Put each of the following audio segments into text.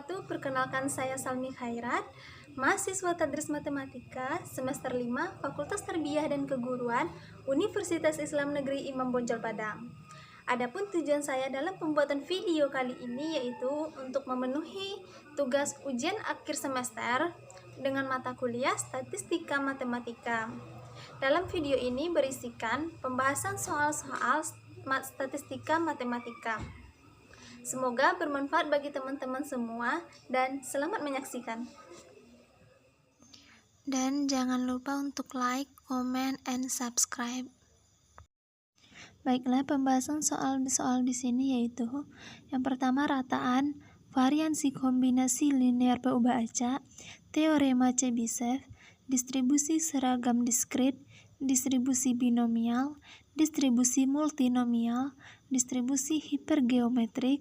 wabarakatuh. Perkenalkan, saya Salmi Khairat, mahasiswa Tadris Matematika semester 5 Fakultas Tarbiyah dan Keguruan Universitas Islam Negeri Imam Bonjol Padang. Adapun tujuan saya dalam pembuatan video kali ini yaitu untuk memenuhi tugas ujian akhir semester dengan mata kuliah Statistika Matematika. Dalam video ini berisikan pembahasan soal-soal statistika matematika. Semoga bermanfaat bagi teman-teman semua dan selamat menyaksikan. Dan jangan lupa untuk like, comment, and subscribe. Baiklah, pembahasan soal di sini yaitu yang pertama rataan, variansi kombinasi linear berubah acak, teorema Chebyshev, distribusi seragam diskrit, distribusi binomial, distribusi multinomial, distribusi hipergeometrik,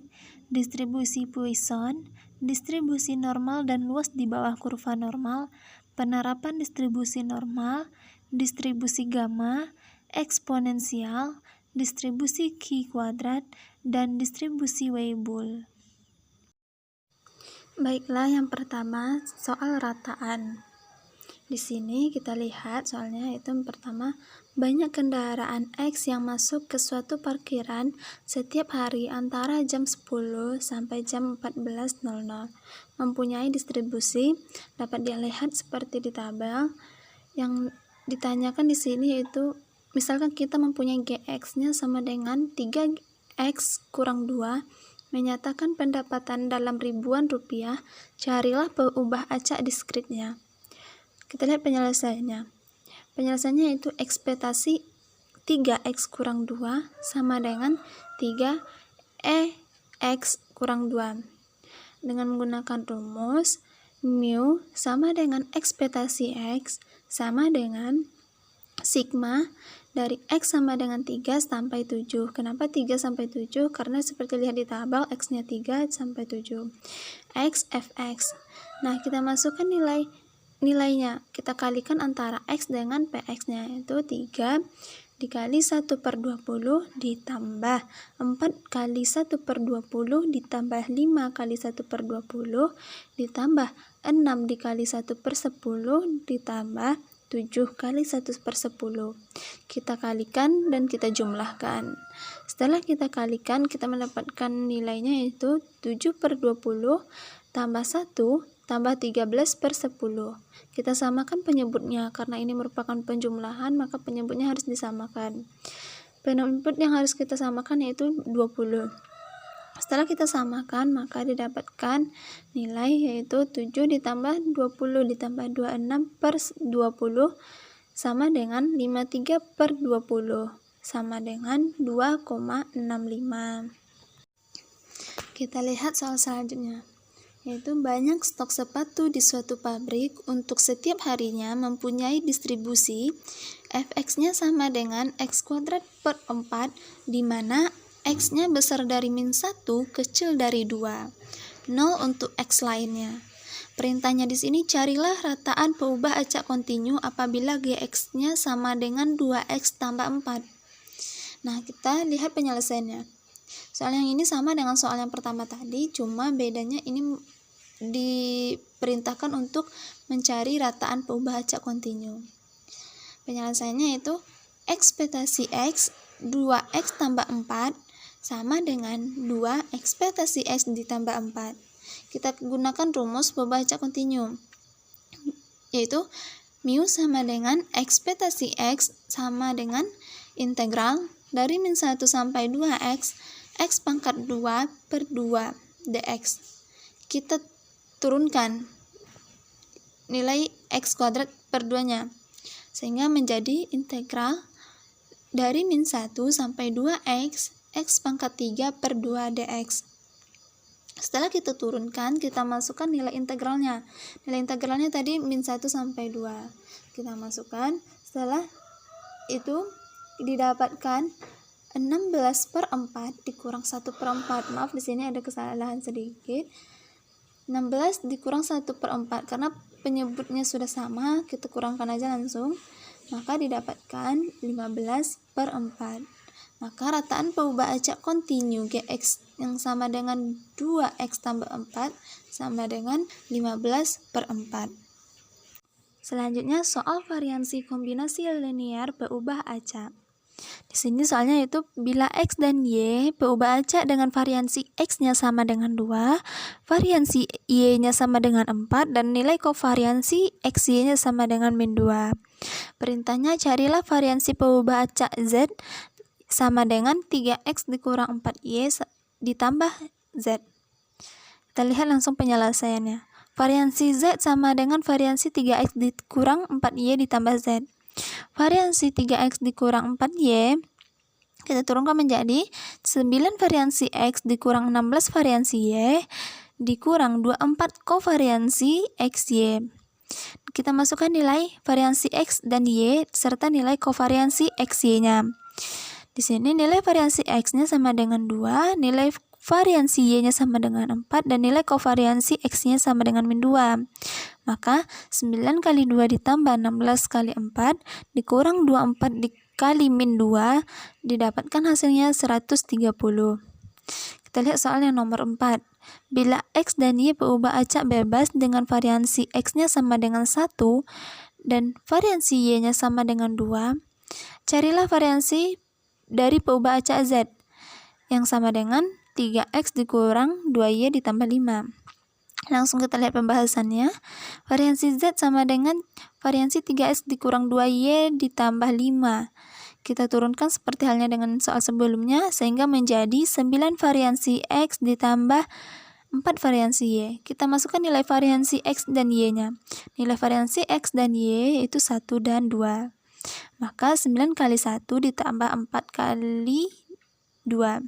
distribusi Poisson, distribusi normal dan luas di bawah kurva normal, penerapan distribusi normal, distribusi gamma, eksponensial, distribusi Q kuadrat, dan distribusi Weibull. Baiklah, yang pertama soal rataan. Di sini kita lihat soalnya yaitu yang pertama, banyak kendaraan X yang masuk ke suatu parkiran setiap hari antara jam 10 sampai jam 14.00. Mempunyai distribusi dapat dilihat seperti di tabel. Yang ditanyakan di sini yaitu misalkan kita mempunyai GX-nya sama dengan 3X kurang 2, menyatakan pendapatan dalam ribuan rupiah, carilah peubah acak diskritnya. Kita lihat penyelesaiannya. Penyelesaiannya itu ekspektasi 3X kurang 2 sama dengan 3EX kurang 2. Dengan menggunakan rumus mu sama dengan ekspektasi X sama dengan sigma dari X sama dengan 3 sampai 7. Kenapa 3 sampai 7? Karena seperti lihat di tabel X-nya 3 sampai 7. X, Fx. Nah, kita masukkan nilainya. Kita kalikan antara X dengan Px-nya, yaitu 3 dikali 1/20 ditambah 4 kali 1/20 ditambah 5 kali 1/20 ditambah 6 dikali 1/10 ditambah 7 kali 1/10. Kita kalikan dan kita jumlahkan. Setelah kita kalikan, kita mendapatkan nilainya yaitu 7/20 tambah 1 tambah 13/10. Kita samakan penyebutnya, karena ini merupakan penjumlahan, maka penyebutnya harus disamakan. Penyebut yang harus kita samakan yaitu 20. Setelah kita samakan, maka didapatkan nilai yaitu 7 ditambah 20 ditambah 26/20 sama dengan 53/20 sama dengan 2,65. Kita lihat soal selanjutnya, yaitu banyak stok sepatu di suatu pabrik untuk setiap harinya mempunyai distribusi Fx-nya sama dengan X kuadrat per 4, di mana X-nya besar dari -1, kecil dari 2. 0 untuk X lainnya. Perintahnya di sini carilah rataan peubah acak kontinu apabila Gx-nya sama dengan 2X tambah 4. Nah, kita lihat penyelesaiannya. Soal yang ini sama dengan soal yang pertama tadi, cuma bedanya ini diperintahkan untuk mencari rataan peubah acak kontinu. Penyelesaiannya itu ekspektasi X 2X tambah 4 sama dengan 2 ekspektasi X ditambah 4. Kita gunakan rumus peubah acak kontinu, yaitu mu sama dengan ekspektasi X sama dengan integral dari -1 sampai 2X X pangkat 2/2 dx. Kita turunkan nilai X kuadrat per 2-nya, sehingga menjadi integral dari -1 sampai 2X X pangkat 3/2 dx. Setelah kita turunkan, kita masukkan nilai integralnya. Nilai integralnya tadi -1 sampai 2. Kita masukkan, setelah itu didapatkan 16/4 dikurang 1/4. Maaf, di sini ada kesalahan sedikit. 16 dikurang 1/4, karena penyebutnya sudah sama, kita kurangkan aja langsung, maka didapatkan 15/4. Maka rataan peubah acak kontinu Gx yang sama dengan 2x tambah 4 sama dengan 15/4. Selanjutnya soal variansi kombinasi linear peubah acak. Di sini soalnya itu bila x dan y peubah acak dengan variansi x-nya sama dengan 2, variansi y-nya sama dengan 4, dan nilai kovariansi xy-nya sama dengan min 2. Perintahnya carilah variansi peubah acak z sama dengan 3x dikurang 4y ditambah z. Kita lihat langsung penyelesaiannya. Variansi z sama dengan variansi 3x dikurang 4y ditambah z. Variansi 3x dikurang 4y kita turunkan menjadi 9 variansi x dikurang 16 variansi y dikurang 24 kovariansi xy. Kita masukkan nilai variansi x dan y serta nilai kovariansi xy-nya. Di sini nilai variansi x-nya sama dengan 2, nilai variansi y-nya sama dengan 4, dan nilai kovariansi x-nya sama dengan min 2. Maka 9 kali 2 ditambah 16 kali 4 dikurang 24 dikali min 2 didapatkan hasilnya 130. Kita lihat soal yang nomor 4. Bila x dan y peubah acak bebas dengan variansi x-nya sama dengan 1 dan variansi y-nya sama dengan 2, carilah variansi dari peubah acak z yang sama dengan 3x dikurang 2y ditambah 5. Langsung kita lihat pembahasannya. Variansi z sama dengan variansi 3x dikurang 2y ditambah 5. Kita turunkan seperti halnya dengan soal sebelumnya sehingga menjadi 9 variansi x ditambah 4 variansi y. Kita masukkan nilai variansi x dan y-nya. Nilai variansi x dan y itu 1 dan 2. Maka 9 kali 1 ditambah 4 kali 2.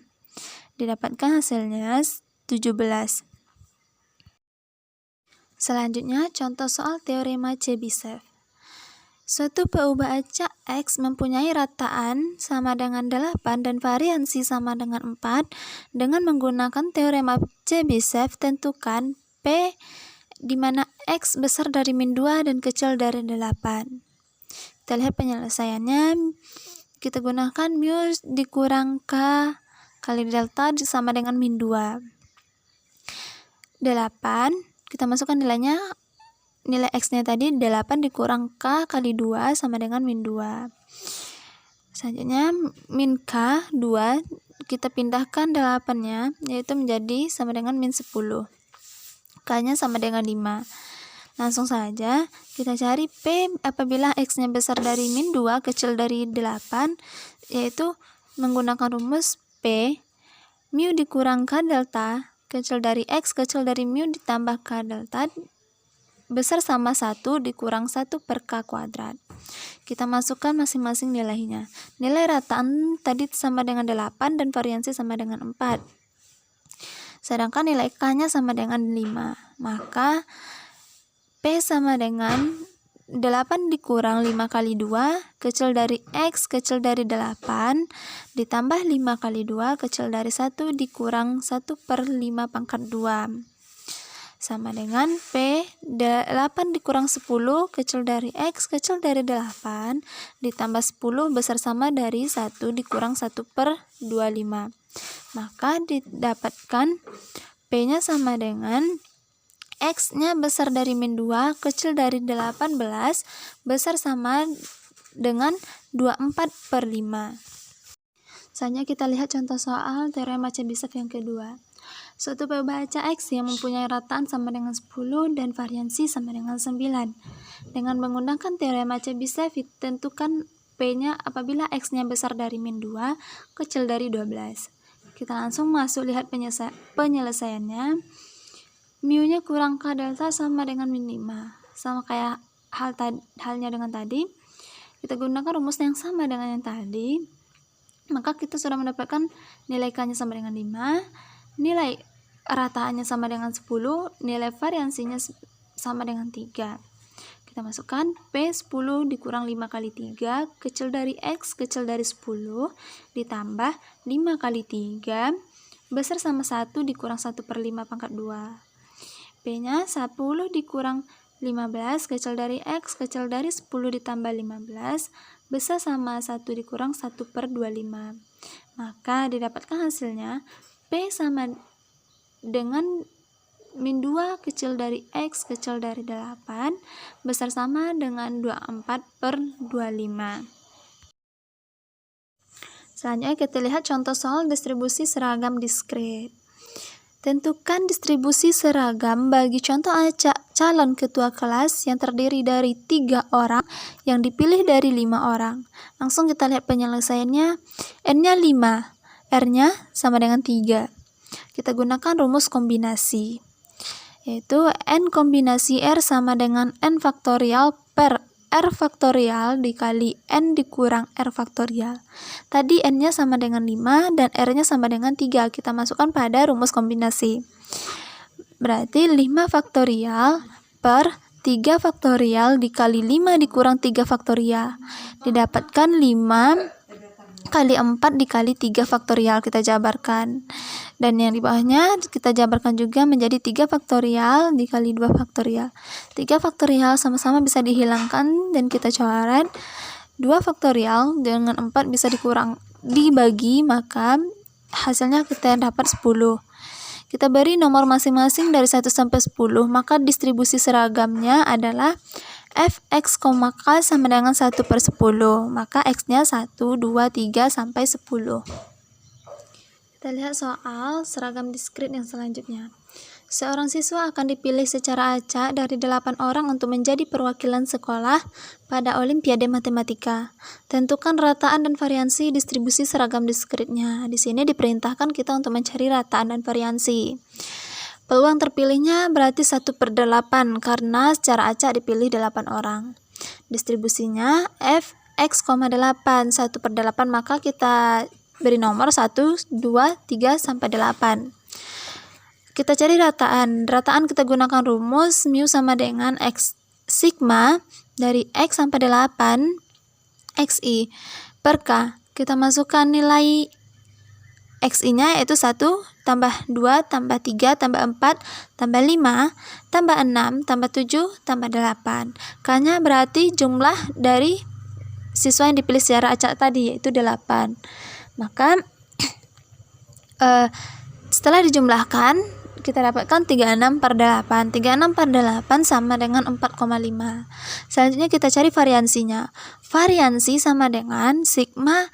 Didapatkan hasilnya 17. Selanjutnya, contoh soal teorema Chebyshev. Suatu peubah acak x mempunyai rataan sama dengan 8 dan variansi sama dengan 4. Dengan menggunakan teorema Chebyshev, tentukan P di mana x besar dari min 2 dan kecil dari 8. Kita lihat penyelesaiannya. Kita gunakan mu dikurang k kali delta sama dengan min 2. 8, kita masukkan nilainya, nilai x-nya tadi 8 dikurang k kali 2 sama dengan min 2. Selanjutnya min k 2, kita pindahkan 8-nya yaitu menjadi sama dengan min 10. K-nya sama dengan 5. Langsung saja kita cari P apabila x-nya besar dari min 2 kecil dari 8, yaitu menggunakan rumus P mu dikurang k delta kecil dari x kecil dari mu ditambah k delta besar sama 1 dikurang 1 per k kuadrat. Kita masukkan masing-masing nilainya. Nilai rataan tadi sama dengan 8 dan variansi sama dengan 4. Sedangkan nilai k-nya sama dengan 5. Maka P sama dengan 8 dikurang 5 kali 2 kecil dari x kecil dari 8 ditambah 5 kali 2 kecil dari 1 dikurang 1 per 5 pangkat 2 sama dengan P 8 dikurang 10 kecil dari x kecil dari 8 ditambah 10 besar sama dari 1 dikurang 1 per 25. Maka didapatkan P-nya sama dengan x-nya besar dari min 2 kecil dari 18 besar sama dengan 24 per 5. Selanjutnya kita lihat contoh soal teorema Chebyshev yang kedua. Suatu peubah acak x yang mempunyai rataan sama dengan 10 dan variansi sama dengan 9. Dengan menggunakan teorema Chebyshev, tentukan P-nya apabila x-nya besar dari min 2 kecil dari 12. Kita langsung masuk lihat penyelesaiannya. Mu-nya kurang k delta sama dengan min 5. Sama kayak halnya dengan tadi. Kita gunakan rumus yang sama dengan yang tadi. Maka kita sudah mendapatkan nilai k-nya sama dengan 5. Nilai rataannya sama dengan 10. Nilai variansinya sama dengan 3. Kita masukkan P 10 dikurang 5 kali 3 kecil dari x kecil dari 10 ditambah 5 kali 3 besar sama 1 dikurang 1 per 5 pangkat 2. P-nya 10 dikurang 15 kecil dari x kecil dari 10 ditambah 15 besar sama 1 dikurang 1 per 25. maka didapatkan hasilnya P sama dengan min 2 kecil dari X kecil dari 8 besar sama dengan 24/25. Selanjutnya kita lihat contoh soal distribusi seragam diskrit. Tentukan distribusi seragam bagi contoh acak calon ketua kelas yang terdiri dari 3 orang yang dipilih dari 5 orang. Langsung kita lihat penyelesaiannya. N-nya 5, R-nya sama dengan 3. Kita gunakan rumus kombinasi, yaitu N kombinasi R sama dengan N faktorial per R faktorial dikali N dikurang R faktorial. Tadi N-nya sama dengan 5 dan R-nya sama dengan 3. Kita masukkan pada rumus kombinasi. Berarti 5 faktorial per 3 faktorial dikali 5 dikurang 3 faktorial. Didapatkan 5 kali 4 dikali 3 faktorial, kita jabarkan. Dan yang di bawahnya kita jabarkan juga menjadi 3 faktorial dikali 2 faktorial. 3 faktorial sama-sama bisa dihilangkan dan kita coret. 2 faktorial dengan 4 bisa dibagi, maka hasilnya kita dapat 10. Kita beri nomor masing-masing dari 1 sampai 10, maka distribusi seragamnya adalah Fx, K sama dengan 1/10, maka X-nya 1, 2, 3, sampai 10. Kita lihat soal seragam diskrit yang selanjutnya. Seorang siswa akan dipilih secara acak dari 8 orang untuk menjadi perwakilan sekolah pada Olimpiade Matematika. Tentukan rataan dan variansi distribusi seragam diskritnya. Di sini diperintahkan kita untuk mencari rataan dan variansi. Peluang terpilihnya berarti 1/8 karena secara acak dipilih 8 orang. Distribusinya Fx, 8, 1/8, maka kita beri nomor 1, 2, 3, sampai 8. Kita cari rataan. Rataan kita gunakan rumus mu sama dengan X sigma dari X sampai 8 XI per K. Kita masukkan nilai XI-nya yaitu 1 tambah 2 tambah 3 tambah 4 tambah 5 tambah 6 tambah 7 tambah 8. K-nya berarti jumlah dari siswa yang dipilih secara acak tadi, yaitu 8. Maka setelah dijumlahkan kita dapatkan 36/8. 36/8 sama dengan 4,5. Selanjutnya kita cari variansinya. Variansi sama dengan sigma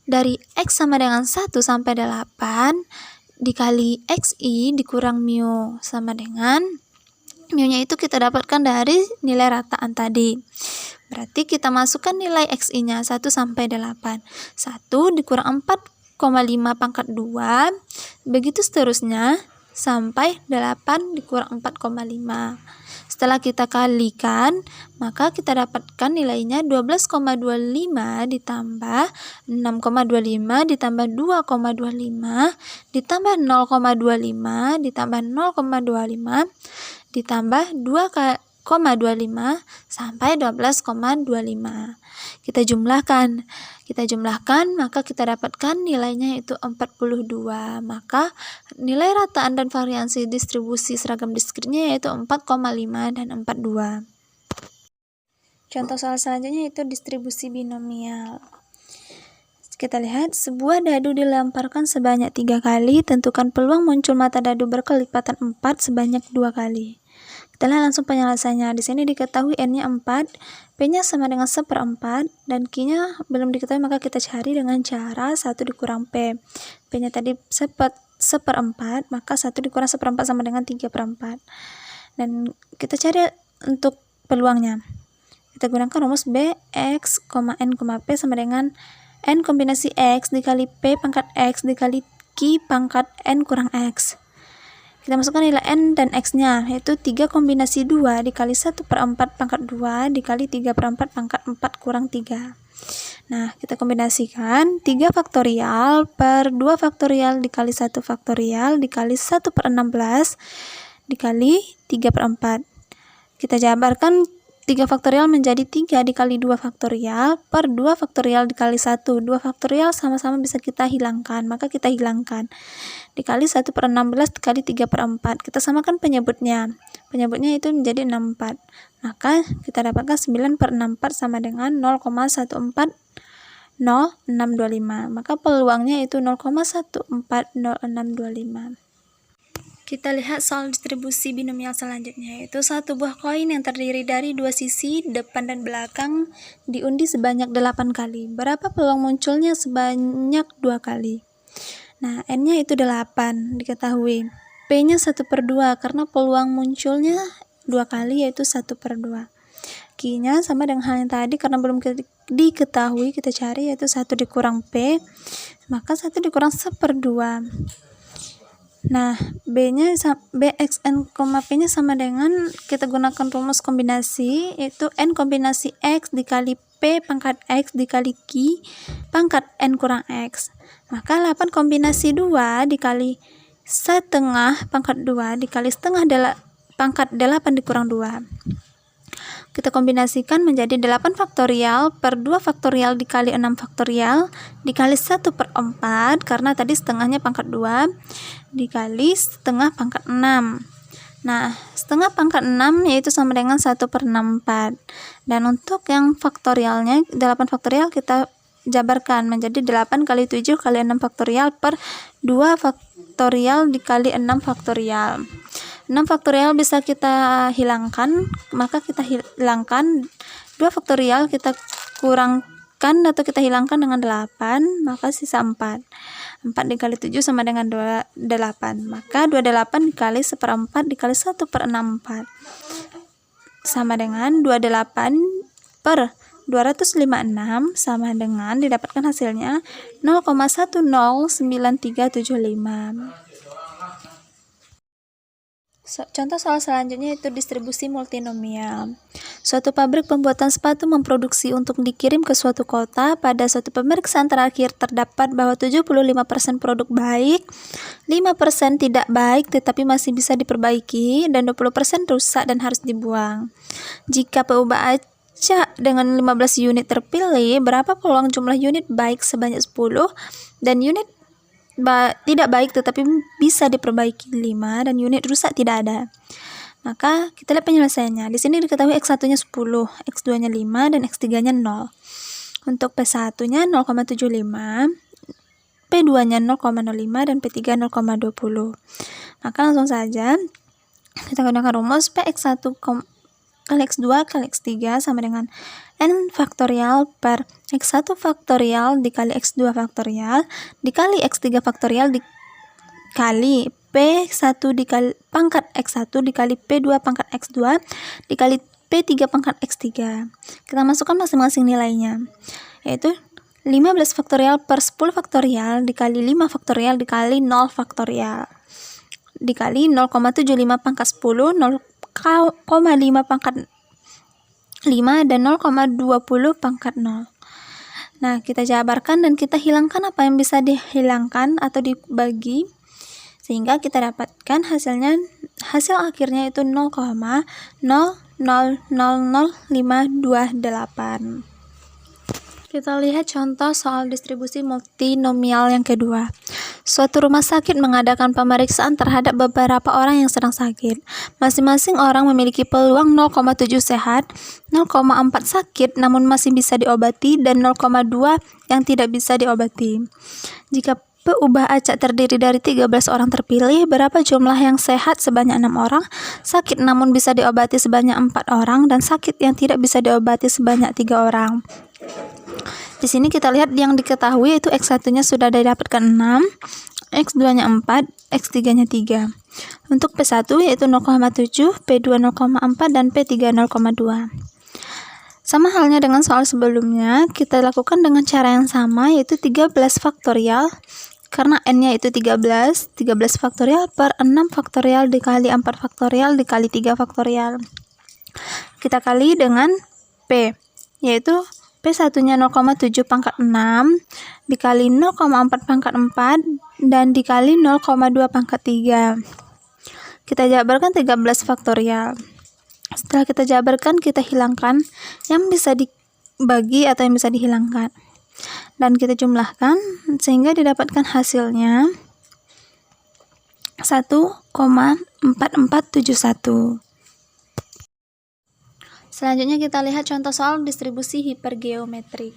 dari X sama dengan 1 sampai 8 dikali XI dikurang mu sama dengan mu-nya itu kita dapatkan dari nilai rataan tadi. Berarti kita masukkan nilai XI-nya 1 sampai 8. 1 dikurang 4,5 pangkat 2. Begitu seterusnya sampai 8 dikurang 4,5. Setelah kita kalikan, maka kita dapatkan nilainya 12,25 ditambah 6,25 ditambah 2,25 ditambah 0,25 ditambah 0,25 ditambah 2,25 sampai 12,25. Kita jumlahkan, maka kita dapatkan nilainya itu 42. Maka nilai rataan dan variansi distribusi seragam diskritnya yaitu 4,5 dan 42. Contoh soal selanjutnya itu distribusi binomial. Kita lihat, sebuah dadu dilemparkan sebanyak 3 kali, tentukan peluang muncul mata dadu berkelipatan 4 sebanyak 2 kali. Kita lihat langsung penyelesaiannya. Di sini diketahui N-nya 4, P-nya sama dengan 1/4, dan Q-nya belum diketahui, maka kita cari dengan cara 1 dikurang P. P-nya tadi 1/4, maka 1 dikurang 1/4 sama dengan 3/4. Dan kita cari untuk peluangnya. Kita gunakan rumus B, X, N, P sama dengan N kombinasi X dikali P pangkat X dikali Q pangkat N kurang X. Kita masukkan nilai N dan X-nya, yaitu 3 kombinasi 2 dikali 1/4 pangkat 2 dikali 3/4 pangkat 4 kurang 3. Nah, kita kombinasikan 3 faktorial per 2 faktorial dikali 1 faktorial dikali 1/16 dikali 3/4. Kita jabarkan 3 faktorial menjadi 3 dikali 2 faktorial per 2 faktorial dikali 1. 2 faktorial sama-sama bisa kita hilangkan, maka kita hilangkan. Dikali 1/16 dikali 3/4. Kita samakan penyebutnya. Penyebutnya itu menjadi 64. Maka kita dapatkan 9/64 sama dengan 0,14 0,0625. Maka peluangnya itu 0,140625. Kita lihat soal distribusi binomial selanjutnya, yaitu satu buah koin yang terdiri dari dua sisi, depan dan belakang, diundi sebanyak 8 kali. Berapa peluang munculnya sebanyak 2 kali? Nah, N-nya itu 8, diketahui. P-nya 1/2, karena peluang munculnya 2 kali, yaitu 1/2. Q-nya sama dengan hal yang tadi, karena belum diketahui, kita cari, yaitu 1 dikurang P, maka 1 dikurang 1/2. Nah, Bxn, P-nya sama dengan, kita gunakan rumus kombinasi, yaitu N kombinasi X dikali P pangkat X dikali Q pangkat N kurang X. Maka 8 kombinasi 2 dikali setengah pangkat 2 dikali setengah pangkat 8 dikurang 2. Kita kombinasikan menjadi 8 faktorial per 2 faktorial dikali 6 faktorial dikali 1/4, karena tadi setengahnya pangkat 2, dikali setengah pangkat 6. Nah, setengah pangkat 6 yaitu sama dengan 1/64. Dan untuk yang faktorialnya, 8 faktorial kita jabarkan menjadi 8 kali 7 kali 6 faktorial per 2 faktorial dikali 6 faktorial. 6 faktorial bisa kita hilangkan, maka kita hilangkan 2 faktorial, kita kurangkan atau kita hilangkan dengan 8, maka sisa 4. 4 dikali 7 sama dengan 28, maka 28 dikali 1/4 dikali 1/64 sama dengan 28 per 256 sama dengan, didapatkan hasilnya 0,109375. Contoh soal selanjutnya itu distribusi multinomial. Suatu pabrik pembuatan sepatu memproduksi untuk dikirim ke suatu kota. Pada suatu pemeriksaan terakhir terdapat bahwa 75% produk baik, 5% tidak baik tetapi masih bisa diperbaiki, dan 20% rusak dan harus dibuang. Jika PU acak dengan 15 unit terpilih, berapa peluang jumlah unit baik sebanyak 10 dan unit tidak baik tetapi bisa diperbaiki 5 dan unit rusak tidak ada? Maka kita lihat penyelesaiannya. Di sini diketahui X1-nya 10, X2-nya 5 dan X3-nya 0. Untuk P1-nya 0,75, P2-nya 0,05 dan P3 0,20. Maka langsung saja kita gunakan rumus Px1 kali X2 kali X3 sama dengan N faktorial per X1 faktorial dikali X2 faktorial dikali X3 faktorial dikali P1 dikali pangkat X1 dikali P2 pangkat X2 dikali P3 pangkat X3. Kita masukkan masing-masing nilainya, yaitu 15 faktorial per 10 faktorial dikali 5 faktorial dikali 0 faktorial dikali 0,75 pangkat 10, 0,5 pangkat 5 dan 0,20 pangkat 0. Nah, kita jabarkan dan kita hilangkan apa yang bisa dihilangkan atau dibagi, sehingga kita dapatkan hasil akhirnya itu 0,00000528. Kita lihat contoh soal distribusi multinomial yang kedua. Suatu rumah sakit mengadakan pemeriksaan terhadap beberapa orang yang sedang sakit. Masing-masing orang memiliki peluang 0,7 sehat, 0,4 sakit namun masih bisa diobati, dan 0,2 yang tidak bisa diobati. Jika PU acak terdiri dari 13 orang terpilih, berapa jumlah yang sehat sebanyak 6 orang, sakit namun bisa diobati sebanyak 4 orang, dan sakit yang tidak bisa diobati sebanyak 3 orang. Di sini kita lihat yang diketahui itu X1-nya sudah didapatkan 6, X2-nya 4, X3-nya 3. Untuk P1 yaitu 0,7, P2 0,4 dan P3 0,2. Sama halnya dengan soal sebelumnya, kita lakukan dengan cara yang sama, yaitu 13 faktorial. Karena N-nya itu 13 faktorial per 6 faktorial dikali 4 faktorial dikali 3 faktorial. Kita kali dengan P, yaitu P1-nya 0,7 pangkat 6 dikali 0,4 pangkat 4 dan dikali 0,2 pangkat 3. Kita jabarkan 13 faktorial. Setelah kita jabarkan, kita hilangkan yang bisa dibagi atau yang bisa dihilangkan. Dan kita jumlahkan sehingga didapatkan hasilnya 1,4471. Selanjutnya kita lihat contoh soal distribusi hipergeometrik.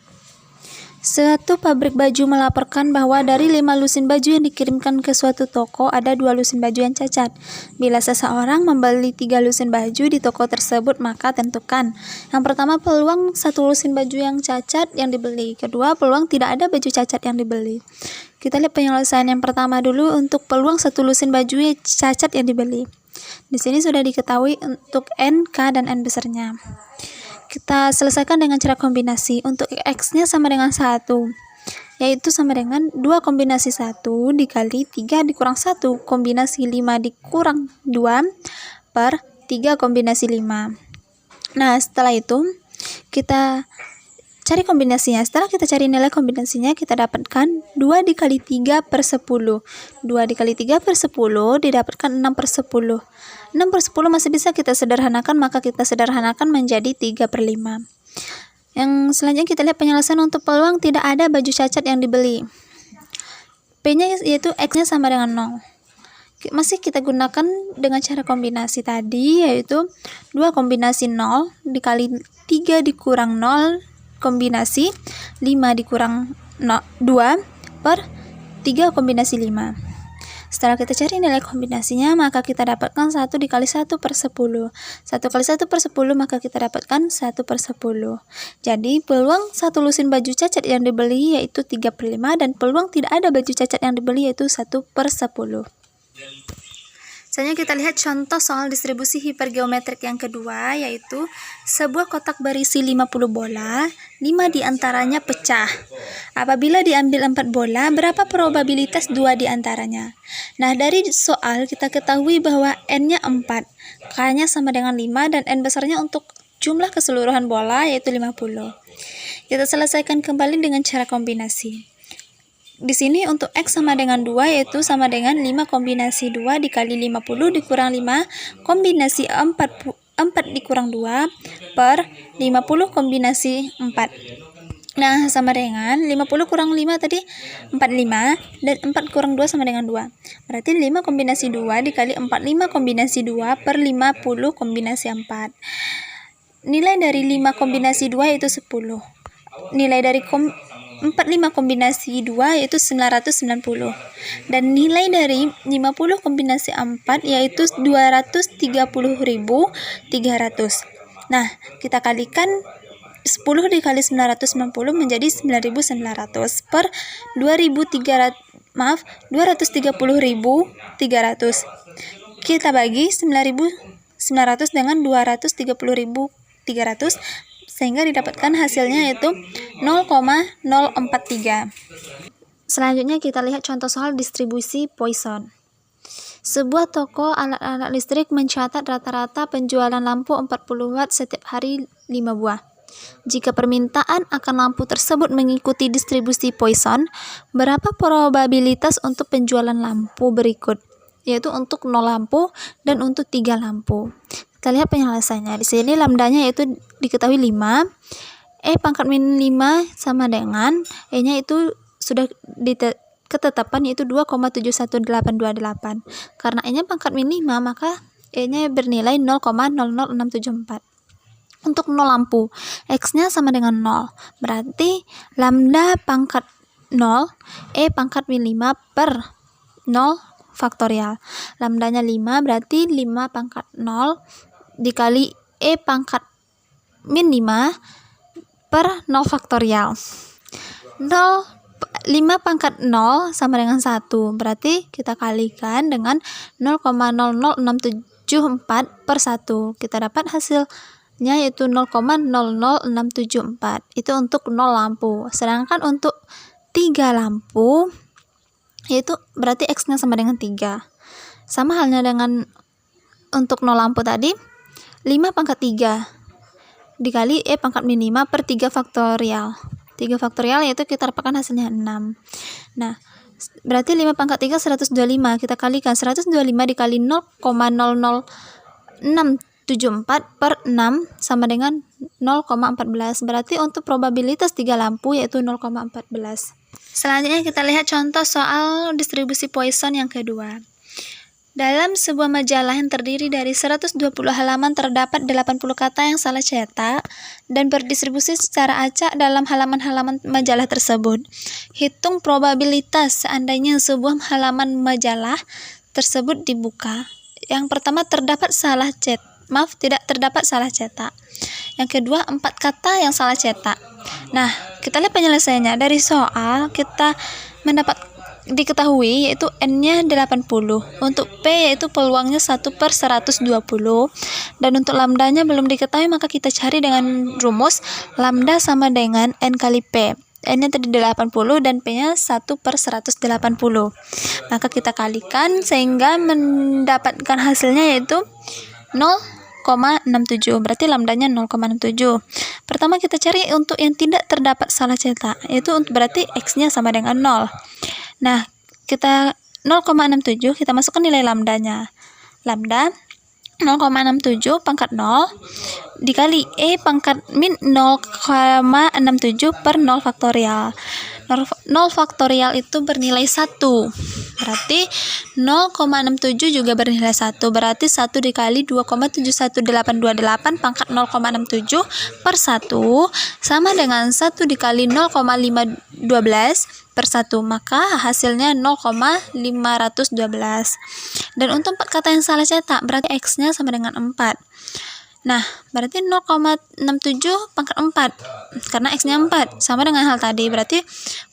Suatu pabrik baju melaporkan bahwa dari 5 lusin baju yang dikirimkan ke suatu toko, ada 2 lusin baju yang cacat. Bila seseorang membeli 3 lusin baju di toko tersebut, maka tentukan. Yang pertama, peluang 1 lusin baju yang cacat yang dibeli. Kedua, peluang tidak ada baju cacat yang dibeli. Kita lihat penyelesaian yang pertama dulu untuk peluang 1 lusin baju yang cacat yang dibeli. Di sini sudah diketahui untuk N, K, dan N besarnya. Kita selesaikan dengan cara kombinasi. Untuk X-nya sama dengan 1, yaitu sama dengan 2 kombinasi 1 dikali 3 dikurang 1 kombinasi 5 dikurang 2 per 3 kombinasi 5. Nah, setelah itu kita cari kombinasinya. Setelah kita cari nilai kombinasinya, kita dapatkan 2 dikali 3 per 10. 2 dikali 3 per 10 didapatkan 6 per 10. 6 per 10 masih bisa kita sederhanakan, maka kita sederhanakan menjadi 3 per 5. Yang selanjutnya kita lihat penyelesaian untuk peluang tidak ada baju cacat yang dibeli. P-nya yaitu X-nya sama dengan 0. Masih kita gunakan dengan cara kombinasi tadi, yaitu 2 kombinasi 0 dikali 3 dikurang 0 kombinasi 5 dikurang 2 per 3 kombinasi 5. Setelah kita cari nilai kombinasinya, maka kita dapatkan 1 dikali 1 per 10. 1 kali 1 per 10, maka kita dapatkan 1 per 10. Jadi, peluang 1 lusin baju cacat yang dibeli yaitu 3 per 5, dan peluang tidak ada baju cacat yang dibeli yaitu 1 per 10. Selanjutnya kita lihat contoh soal distribusi hipergeometrik yang kedua, yaitu sebuah kotak berisi 50 bola, 5 diantaranya pecah. Apabila diambil 4 bola, berapa probabilitas 2 diantaranya? Nah, dari soal kita ketahui bahwa N-nya 4, K-nya sama dengan 5, dan N besarnya untuk jumlah keseluruhan bola yaitu 50. Kita selesaikan kembali dengan cara kombinasi. Di sini untuk X sama dengan 2, yaitu sama dengan 5 kombinasi 2 dikali 50 dikurang 5 kombinasi 4 dikurang 2 per 50 kombinasi 4. Nah, sama dengan 50 kurang 5 tadi 45, dan 4 kurang 2 sama dengan 2. Berarti 5 kombinasi 2 dikali 5 kombinasi 2 per 50 kombinasi 4. Nilai dari 5 kombinasi 2 yaitu 10. Nilai dari 5 kombinasi 2 yaitu 990. Dan nilai dari 50 kombinasi 4 yaitu 230.300. Nah, kita kalikan 10 dikali 990 menjadi 9.900 per 230.300. Kita bagi 9.900 dengan 230.300 sehingga didapatkan hasilnya yaitu 0,043. Selanjutnya kita lihat contoh soal distribusi Poisson. Sebuah toko alat-alat listrik mencatat rata-rata penjualan lampu 40 watt setiap hari 5 buah. Jika permintaan akan lampu tersebut mengikuti distribusi Poisson, berapa probabilitas untuk penjualan lampu berikut? Yaitu untuk 0 lampu dan untuk 3 lampu. Kita lihat penyelesaiannya. Di sini lambdanya yaitu diketahui 5. E pangkat min 5 sama dengan E-nya itu sudah ketetapan yaitu 2,71828. Karena E-nya pangkat min 5, maka E-nya bernilai 0,00674. Untuk 0 lampu, X-nya sama dengan 0. Berarti lambda pangkat 0, E pangkat min 5 per 0 faktorial. Lambdanya 5, berarti 5 pangkat 0 dikali E pangkat min 5 per 0 faktorial. 5 pangkat 0 sama dengan 1, berarti kita kalikan dengan 0,00674 per 1. Kita dapat hasilnya yaitu 0,00674. Itu untuk 0 lampu. Sedangkan untuk 3 lampu, yaitu berarti X-nya sama dengan 3. Sama halnya dengan untuk 0 lampu tadi, 5 pangkat 3 dikali E pangkat min 5 per 3 faktorial. 3 faktorial yaitu kita dapatkan hasilnya 6. Nah, berarti 5 pangkat 3 125. Kita kalikan 125 dikali 0,00674 per 6 sama dengan 0,14. Berarti untuk probabilitas 3 lampu yaitu 0,14. Selanjutnya kita lihat contoh soal distribusi Poisson yang kedua. Dalam sebuah majalah yang terdiri dari 120 halaman terdapat 80 kata yang salah cetak dan berdistribusi secara acak dalam halaman-halaman majalah tersebut. Hitung probabilitas seandainya sebuah halaman majalah tersebut dibuka. Yang pertama tidak terdapat salah cetak. Yang kedua 4 kata yang salah cetak. Nah, kita lihat penyelesaiannya. Dari soal kita diketahui yaitu N-nya 80. Untuk P yaitu peluangnya 1/120. Dan untuk lambdanya belum diketahui, maka kita cari dengan rumus lambda sama dengan N kali P. N-nya tadi 80 dan P-nya 1/180. Maka kita kalikan sehingga mendapatkan hasilnya yaitu 0,67. Berarti lambdanya 0,67. Pertama kita cari untuk yang tidak terdapat salah cetak, yaitu berarti X-nya sama dengan 0. Nah, kita 0,67 kita masukkan nilai lambdanya. Lambda 0,67 pangkat 0 dikali E pangkat min 0,67 per 0 faktorial. 0 faktorial itu bernilai 1. Berarti 0,67 juga bernilai 1. Berarti 1 dikali 2,71828 pangkat 0,67 per 1 sama dengan 1 dikali 0,512 per 1. Maka hasilnya 0,512. Dan untuk 4 kata yang salah cetak, berarti X-nya sama dengan 4. Nah, berarti 0,67 pangkat 4. Karena X-nya 4. Sama dengan hal tadi. Berarti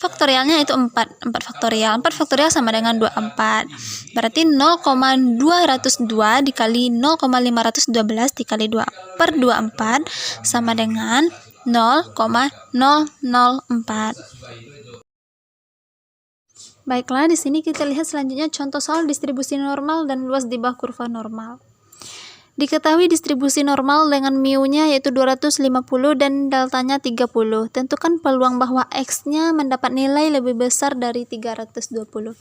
faktorialnya itu 4. 4 faktorial. 4 faktorial sama dengan 24. Berarti 0,202 dikali 0,512 dikali 2 per 24 sama dengan 0,004. Baiklah, di sini kita lihat selanjutnya contoh soal distribusi normal dan luas di bawah kurva normal. Diketahui distribusi normal dengan mu-nya yaitu 250 dan deltanya 30. Tentukan peluang bahwa X-nya mendapat nilai lebih besar dari 320.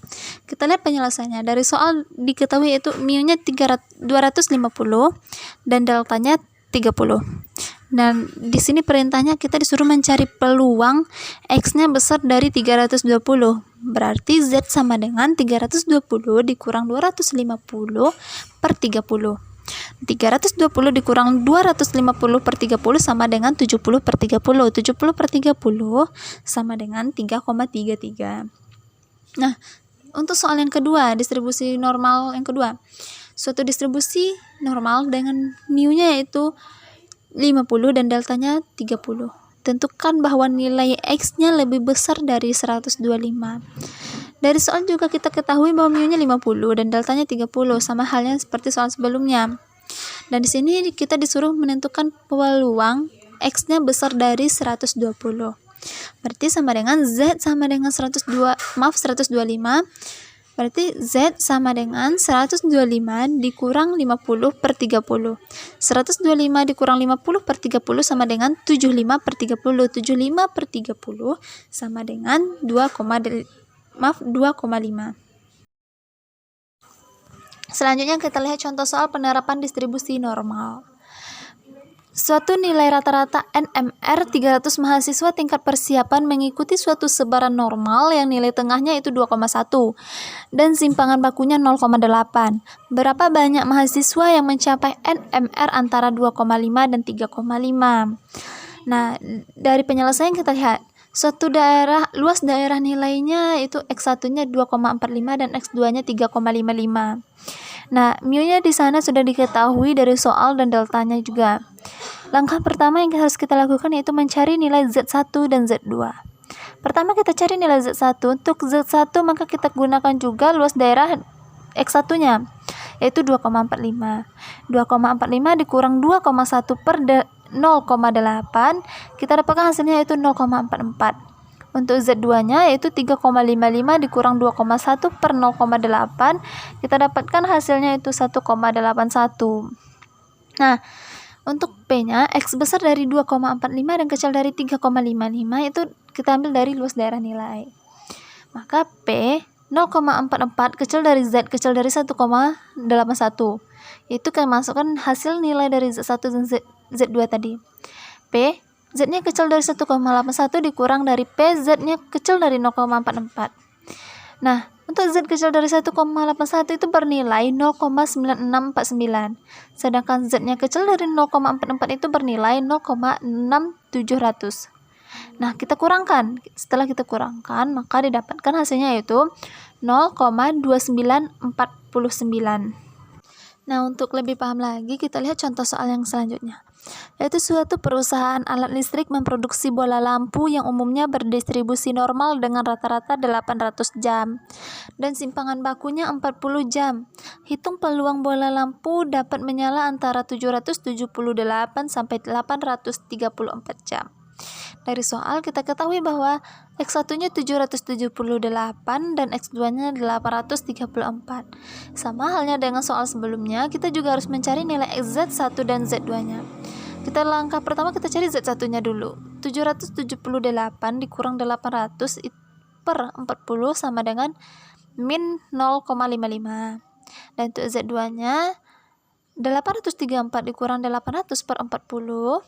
Kita lihat penyelesaiannya. Dari soal diketahui yaitu mu-nya 250 dan deltanya 30. Dan di sini perintahnya kita disuruh mencari peluang X-nya besar dari 320. Berarti Z sama dengan 320 dikurang 250 per 30. 320 dikurang 250 per 30 sama dengan 70 per 30. 70 per 30 sama dengan 3,33. Nah, untuk soal yang kedua, distribusi normal yang kedua. Suatu distribusi normal dengan mu-nya yaitu 50 dan deltanya 30. Tentukan bahwa nilai X-nya lebih besar dari 125. Dari soal juga kita ketahui bahwa mu-nya 50 dan deltanya 30, sama halnya seperti soal sebelumnya. Dan di sini kita disuruh menentukan peluang X-nya besar dari 120. Berarti sama dengan Z sama dengan 125. Berarti Z sama dengan 125 dikurang 50 per 30. 125 dikurang 50 per 30 sama dengan 75 per 30. 75 per 30 sama dengan 2,5. Selanjutnya kita lihat contoh soal penerapan distribusi normal. Suatu nilai rata-rata NMR 300 mahasiswa tingkat persiapan mengikuti suatu sebaran normal yang nilai tengahnya itu 2,1 dan simpangan bakunya 0,8. Berapa banyak mahasiswa yang mencapai NMR antara 2,5 dan 3,5? Nah, dari penyelesaian kita lihat suatu luas daerah nilainya itu X1-nya 2,45 dan X2-nya 3,55. Nah, mu-nya di sana sudah diketahui dari soal dan deltanya juga. Langkah pertama yang harus kita lakukan yaitu mencari nilai Z1 dan Z2. Pertama kita cari nilai Z1. Untuk Z1 maka kita gunakan juga luas daerah X1-nya yaitu 2,45. 2,45 dikurang 2,1 per 0,8 kita dapatkan hasilnya yaitu 0,44. Untuk Z2-nya yaitu 3,55 dikurang 2,1 per 0,8 kita dapatkan hasilnya itu 1,81. Nah, untuk P-nya X besar dari 2,45 dan kecil dari 3,55 itu kita ambil dari luas daerah nilai. Maka P 0,44 kecil dari Z kecil dari 1,81. Itu kita masukkan hasil nilai dari Z1 dan Z2 tadi. P Z-nya kecil dari 1,81 dikurang dari P Z-nya kecil dari 0,44. Nah, Untuk Z kecil dari 1,81 itu bernilai 0,9649. Sedangkan Z-nya kecil dari 0,44 itu bernilai 0,6700. Nah, kita kurangkan. Setelah kita kurangkan, maka didapatkan hasilnya yaitu 0,2949. Nah, untuk lebih paham lagi, kita lihat contoh soal yang selanjutnya. Yaitu suatu perusahaan alat listrik memproduksi bola lampu yang umumnya berdistribusi normal dengan rata-rata 800 jam dan simpangan bakunya 40 jam. Hitung peluang bola lampu dapat menyala antara 778 sampai 834 jam. Dari soal kita ketahui bahwa X1-nya 778 dan X2-nya 834. Sama halnya dengan soal sebelumnya, kita juga harus mencari nilai Z1 dan Z2-nya. Langkah pertama kita cari Z1-nya dulu. 778 dikurang 800 per 40 sama dengan min 0,55. Dan untuk Z2-nya 834 dikurang 800 per 40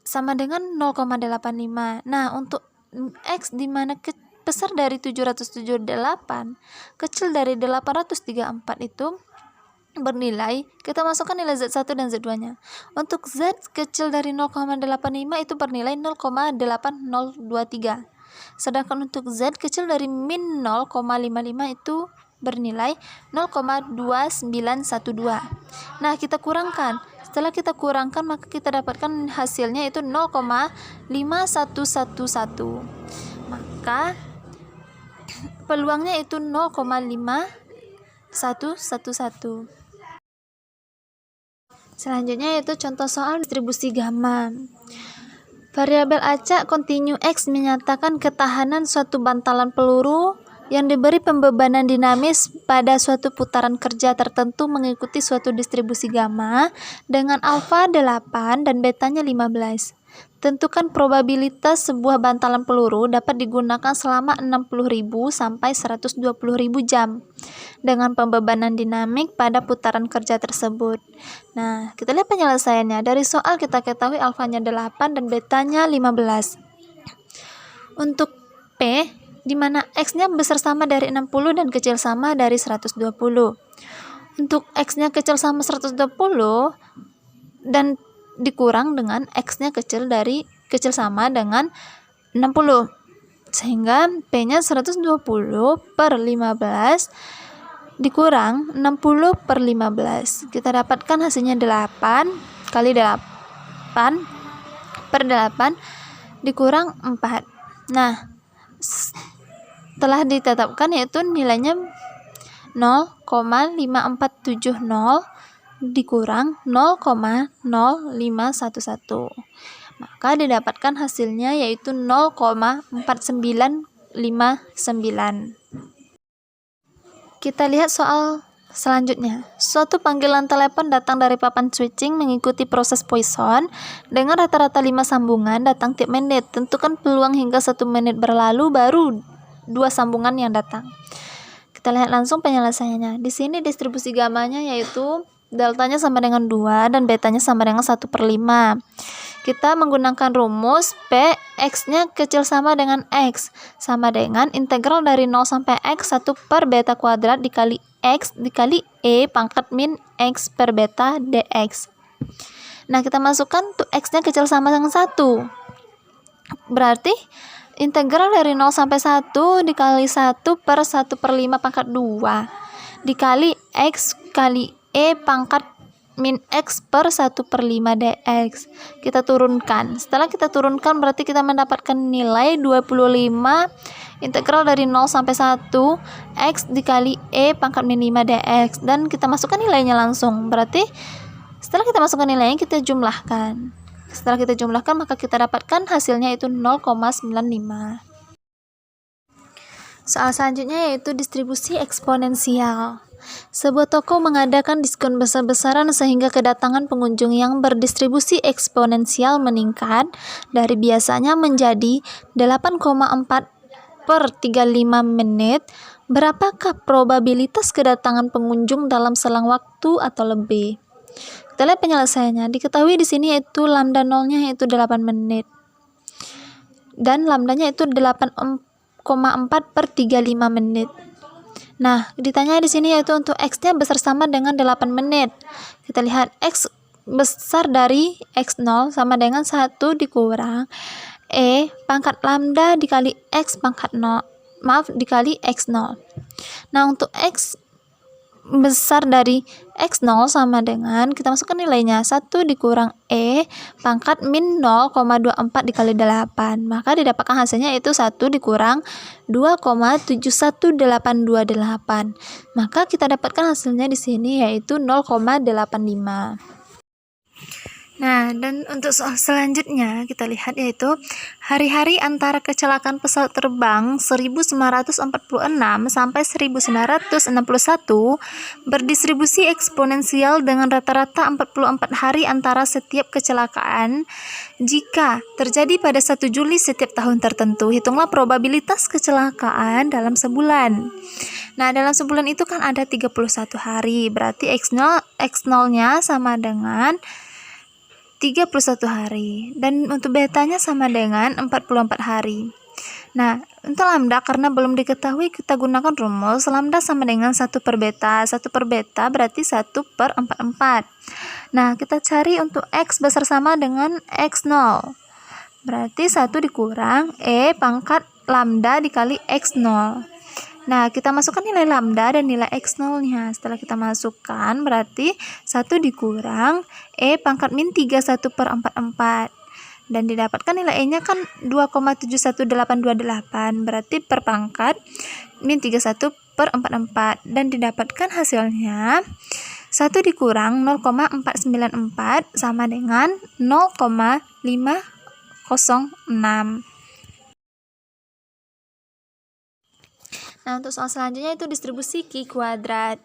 sama dengan 0,85. Nah, untuk X di mana besar dari 778, kecil dari 834 itu bernilai, kita masukkan nilai Z1 dan Z2-nya. Untuk Z kecil dari 0,85 itu bernilai 0,8023. Sedangkan untuk Z kecil dari min 0,55 itu bernilai 0,2912. Nah, kita kurangkan. Setelah kita kurangkan, maka kita dapatkan hasilnya itu 0,5111. Maka peluangnya itu 0,5111. Selanjutnya yaitu contoh soal distribusi gamma. Variabel acak kontinu X menyatakan ketahanan suatu bantalan peluru yang diberi pembebanan dinamis pada suatu putaran kerja tertentu mengikuti suatu distribusi gamma dengan alfa 8 dan betanya 15. Tentukan probabilitas sebuah bantalan peluru dapat digunakan selama 60.000 sampai 120.000 jam dengan pembebanan dinamik pada putaran kerja tersebut. Nah, kita lihat penyelesaiannya. Dari soal kita ketahui alfanya 8 dan betanya 15. Untuk P, di mana X-nya besar sama dari 60 dan kecil sama dari 120. Untuk X-nya kecil sama 120 dan dikurang dengan X-nya kecil sama dengan 60. Sehingga P-nya 120 per 15 dikurang 60 per 15. Kita dapatkan hasilnya 8 kali 8 per 8 dikurang 4. Nah, telah ditetapkan yaitu nilainya 0,5470 dikurang 0,0511. Maka didapatkan hasilnya yaitu 0,4959. Kita lihat soal selanjutnya. Suatu panggilan telepon datang dari papan switching mengikuti proses Poisson dengan rata-rata 5 sambungan datang tiap menit. Tentukan peluang hingga 1 menit berlalu baru 2 sambungan yang datang. Kita lihat langsung penyelesaiannya. Di sini distribusi gamanya yaitu deltanya sama dengan 2 dan betanya sama dengan 1/5. Kita menggunakan rumus P, X-nya kecil sama dengan X, sama dengan integral dari 0 sampai X 1 per beta kuadrat dikali X dikali E pangkat min X per beta dx. Nah, kita masukkan tuh X-nya kecil sama dengan 1. Berarti integral dari 0 sampai 1 dikali 1 per 1/5 pangkat 2 dikali X kali E pangkat min X per 1/5 dx. Kita turunkan. Setelah kita turunkan berarti kita mendapatkan nilai 25 integral dari 0 sampai 1 X dikali E pangkat min 5 dx. Dan kita masukkan nilainya langsung. Berarti setelah kita masukkan nilainya kita jumlahkan. Setelah kita jumlahkan maka kita dapatkan hasilnya itu 0,95. Soal selanjutnya yaitu distribusi eksponensial. Sebuah toko mengadakan diskon besar-besaran sehingga kedatangan pengunjung yang berdistribusi eksponensial meningkat dari biasanya menjadi 8,4 per 35 menit. Berapakah probabilitas kedatangan pengunjung dalam selang waktu atau lebih? Kita lihat penyelesaiannya. Diketahui di sini yaitu lambda nolnya yaitu 8 menit. Dan lambdanya itu 8,4 per 35 menit. Nah, ditanya di sini yaitu untuk X-nya besar sama dengan 8 menit. Kita lihat X besar dari X0 sama dengan 1 dikurang E pangkat lambda dikali X pangkat 0. Dikali X0. Nah, untuk X besar dari X0 sama dengan, kita masukkan nilainya 1 dikurang E pangkat min 0,24 dikali 8. Maka didapatkan hasilnya itu 1 dikurang 2,71828. Maka kita dapatkan hasilnya di sini yaitu 0,85. Nah, dan untuk soal selanjutnya kita lihat yaitu hari-hari antara kecelakaan pesawat terbang 1946 sampai 1961 berdistribusi eksponensial dengan rata-rata 44 hari antara setiap kecelakaan. Jika terjadi pada 1 Juli setiap tahun tertentu, hitunglah probabilitas kecelakaan dalam sebulan. Nah, dalam sebulan itu kan ada 31 hari, berarti X0-nya sama dengan 31 hari, dan untuk betanya sama dengan 44 hari. Nah, untuk lambda karena belum diketahui, kita gunakan rumus lambda sama dengan 1 per beta. 1 per beta berarti 1 per 44. Nah, kita cari untuk X besar sama dengan X0. Berarti 1 dikurang E pangkat lambda dikali X0. Nah, kita masukkan nilai lambda dan nilai X0-nya. Setelah kita masukkan, berarti 1 dikurang E pangkat min 31 per 44. Dan didapatkan nilai E-nya kan 2,71828. Berarti per pangkat min 31 per 44. Dan didapatkan hasilnya 1 dikurang 0,494 sama dengan 0,506. Nah, untuk soal selanjutnya itu distribusi Q kuadrat.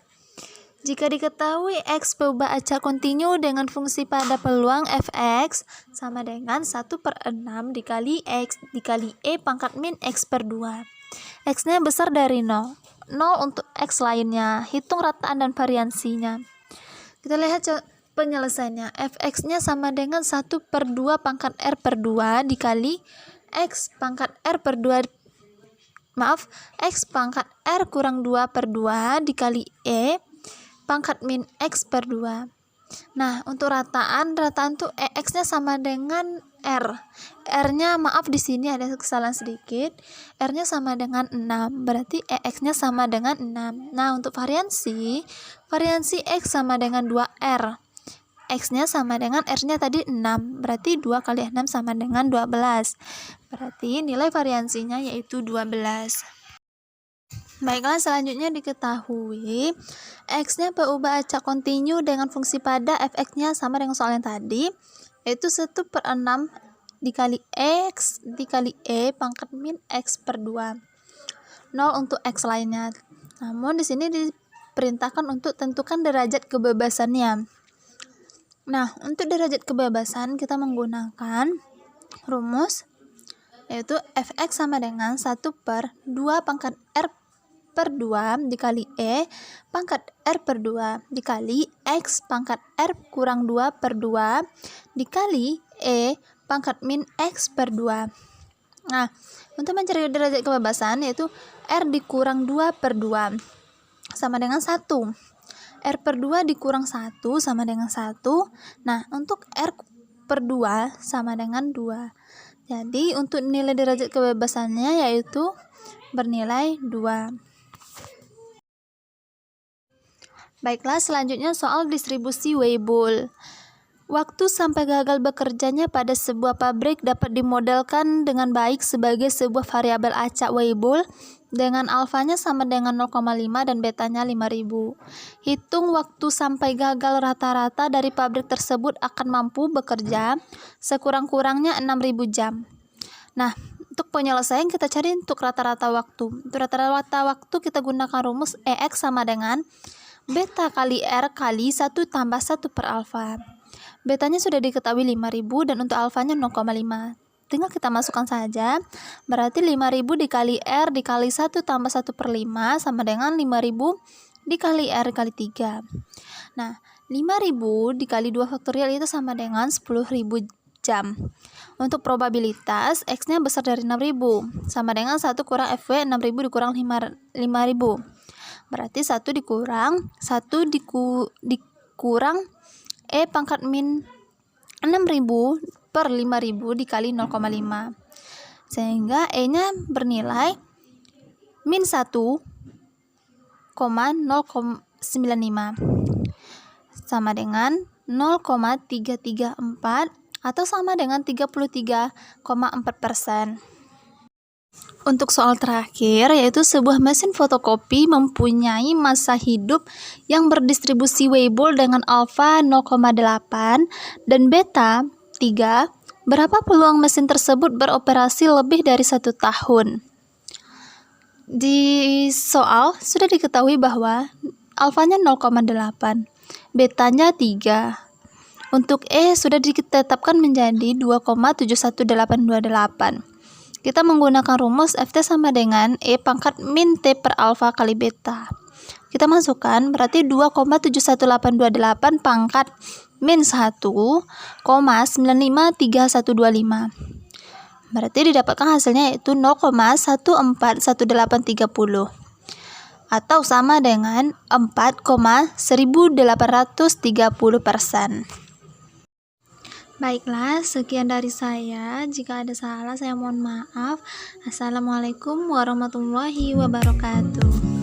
Jika diketahui X berubah acak kontinu dengan fungsi pada peluang Fx sama dengan 1 per 6 dikali X dikali E pangkat min X per 2. X-nya besar dari 0. 0 untuk X lainnya. Hitung rataan dan variansinya. Kita lihat penyelesaiannya. Fx-nya sama dengan 1 per 2 pangkat R per 2 dikali X pangkat R per 2 X pangkat R kurang 2 per 2 dikali E pangkat min X per 2. Nah, untuk rataan tuh EX-nya sama dengan R. R-nya di sini ada kesalahan sedikit. R-nya sama dengan 6, berarti EX-nya sama dengan 6. Nah, untuk variansi X sama dengan 2R. X-nya sama dengan R-nya tadi 6, berarti 2 kali 6 sama dengan 12. Berarti nilai variansinya yaitu 12. Baiklah, selanjutnya diketahui X-nya berubah acak kontinu dengan fungsi pada Fx-nya sama dengan soal yang tadi, yaitu 1 per 6 dikali X dikali E pangkat min X per 2. 0 untuk X lainnya. Namun di sini diperintahkan untuk tentukan derajat kebebasannya. Nah, untuk derajat kebebasan kita menggunakan rumus yaitu Fx sama dengan 1 per 2 pangkat R per 2 dikali E pangkat R per 2 dikali X pangkat R kurang 2 per 2 dikali E pangkat min X per 2. Nah, untuk mencari derajat kebebasan yaitu R dikurang 2 per 2 sama dengan 1. R per 2 dikurang 1 sama dengan 1. Nah, untuk R per 2 sama dengan 2. Jadi, untuk nilai derajat kebebasannya yaitu bernilai 2. Baiklah, selanjutnya soal distribusi Weibull. Waktu sampai gagal bekerjanya pada sebuah pabrik dapat dimodelkan dengan baik sebagai sebuah variabel acak Weibull dengan alfanya sama dengan 0,5 dan betanya 5000. Hitung waktu sampai gagal rata-rata dari pabrik tersebut akan mampu bekerja sekurang-kurangnya 6000 jam. Nah, untuk penyelesaian kita cari untuk rata-rata waktu. Untuk rata-rata waktu kita gunakan rumus EX sama dengan beta kali R kali 1 tambah 1 per alfa. Betanya sudah diketahui 5000 dan untuk alfanya 0,5. Tinggal kita masukkan saja. Berarti 5000 dikali R dikali 1 tambah 1 per 5 sama dengan 5000 dikali R kali 3. Nah, 5000 dikali 2 faktorial itu sama dengan 10.000 jam. Untuk probabilitas, X-nya besar dari 6.000, sama dengan 1 kurang FW 6.000 dikurang 5.000. Berarti 1 dikurang E pangkat min 6.000 per 5.000 dikali 0,5. Sehingga E-nya bernilai min 1,095 sama dengan 0,334 atau sama dengan 33,4%. Untuk soal terakhir, yaitu sebuah mesin fotokopi mempunyai masa hidup yang berdistribusi Weibull dengan alfa 0,8 dan beta 3. Berapa peluang mesin tersebut beroperasi lebih dari 1 tahun? Di soal sudah diketahui bahwa alfanya 0,8, betanya 3. Untuk E sudah ditetapkan menjadi 2,71828. Kita menggunakan rumus FT sama dengan E pangkat min T per alfa kali beta. Kita masukkan berarti 2,71828 pangkat min 1,953125. Berarti didapatkan hasilnya yaitu 0,141830 atau sama dengan 4,1830%. Baiklah, sekian dari saya. Jika ada salah, saya mohon maaf. Assalamualaikum warahmatullahi wabarakatuh.